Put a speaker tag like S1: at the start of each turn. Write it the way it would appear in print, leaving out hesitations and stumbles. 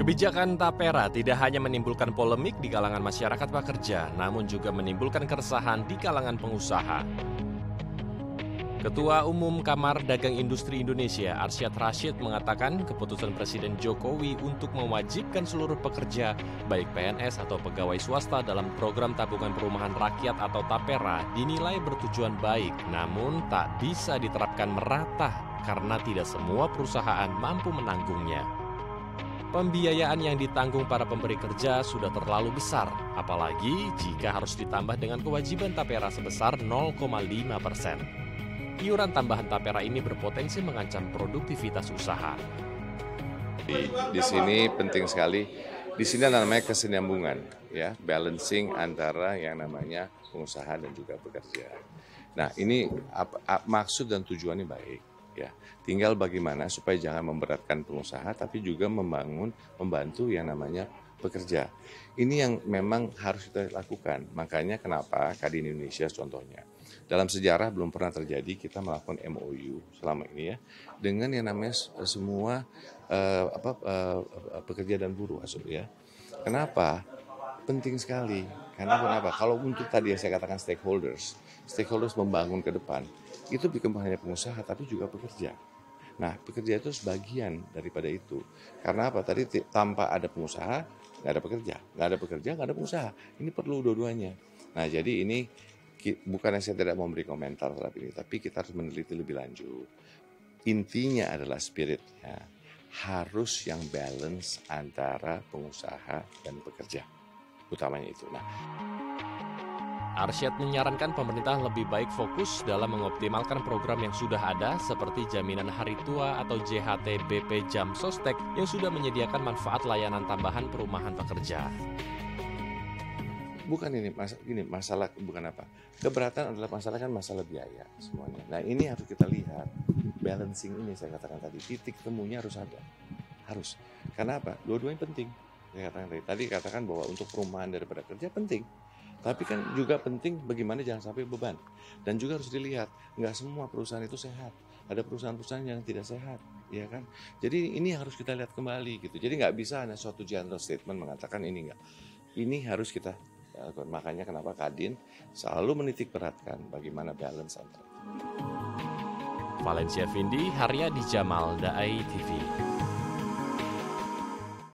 S1: Kebijakan Tapera tidak hanya menimbulkan polemik di kalangan masyarakat pekerja, namun juga menimbulkan keresahan di kalangan pengusaha. Ketua Umum Kamar Dagang Industri Indonesia, Arsyad Rashid, mengatakan keputusan Presiden Jokowi untuk mewajibkan seluruh pekerja, baik PNS atau pegawai swasta dalam program tabungan perumahan rakyat atau Tapera dinilai bertujuan baik, namun tak bisa diterapkan merata karena tidak semua perusahaan mampu menanggungnya. Pembiayaan yang ditanggung para pemberi kerja sudah terlalu besar, apalagi jika harus ditambah dengan kewajiban Tapera sebesar 0,5%. Iuran tambahan Tapera ini berpotensi mengancam produktivitas usaha.
S2: Di sini penting sekali, di sini namanya kesinambungan, ya, balancing antara yang namanya pengusaha dan juga pekerja. Nah, ini maksud dan tujuannya baik, ya. Tinggal bagaimana supaya jangan memberatkan pengusaha, tapi juga membantu yang namanya pekerja. Ini yang memang harus kita lakukan. Makanya kenapa Kadin Indonesia contohnya. Dalam sejarah belum pernah terjadi kita melakukan MOU selama ini ya dengan yang namanya semua pekerja dan buruh ya. Kenapa? Penting sekali. Karena kenapa? Kalau untuk tadi yang saya katakan stakeholders membangun ke depan, itu bukan hanya pengusaha tapi juga pekerja. Nah, pekerja itu sebagian daripada itu. Karena apa? Tadi tanpa ada pengusaha, nggak ada pekerja. Nggak ada pekerja, nggak ada pengusaha. Ini perlu dua-duanya. Nah, jadi ini bukannya saya tidak memberi komentar terhadap ini, tapi kita harus meneliti lebih lanjut. Intinya adalah spiritnya. Harus yang balance antara pengusaha dan pekerja. Utamanya itu. Nah,
S1: Arsyad menyarankan pemerintah lebih baik fokus dalam mengoptimalkan program yang sudah ada seperti Jaminan Hari Tua atau JHT BP Jam Sostek yang sudah menyediakan manfaat layanan tambahan perumahan pekerja.
S2: Bukan ini masalah bukan apa. Keberatan adalah masalah biaya semuanya. Nah, ini harus kita lihat. Balancing ini saya katakan tadi, titik temunya harus ada. Harus. Karena apa? Dua-duanya penting. Saya katakan tadi katakan bahwa untuk perumahan daripada kerja penting. Tapi kan juga penting bagaimana jangan sampai beban. Dan juga harus dilihat, nggak semua perusahaan itu sehat. Ada perusahaan-perusahaan yang tidak sehat, ya kan? Jadi ini harus kita lihat kembali gitu. Jadi nggak bisa hanya suatu general statement mengatakan ini nggak. Ini harus kita makanya kenapa Kadin selalu menitik beratkan bagaimana balance antara.
S1: Valencia Vindi, Haryadi Jamal, Daai TV.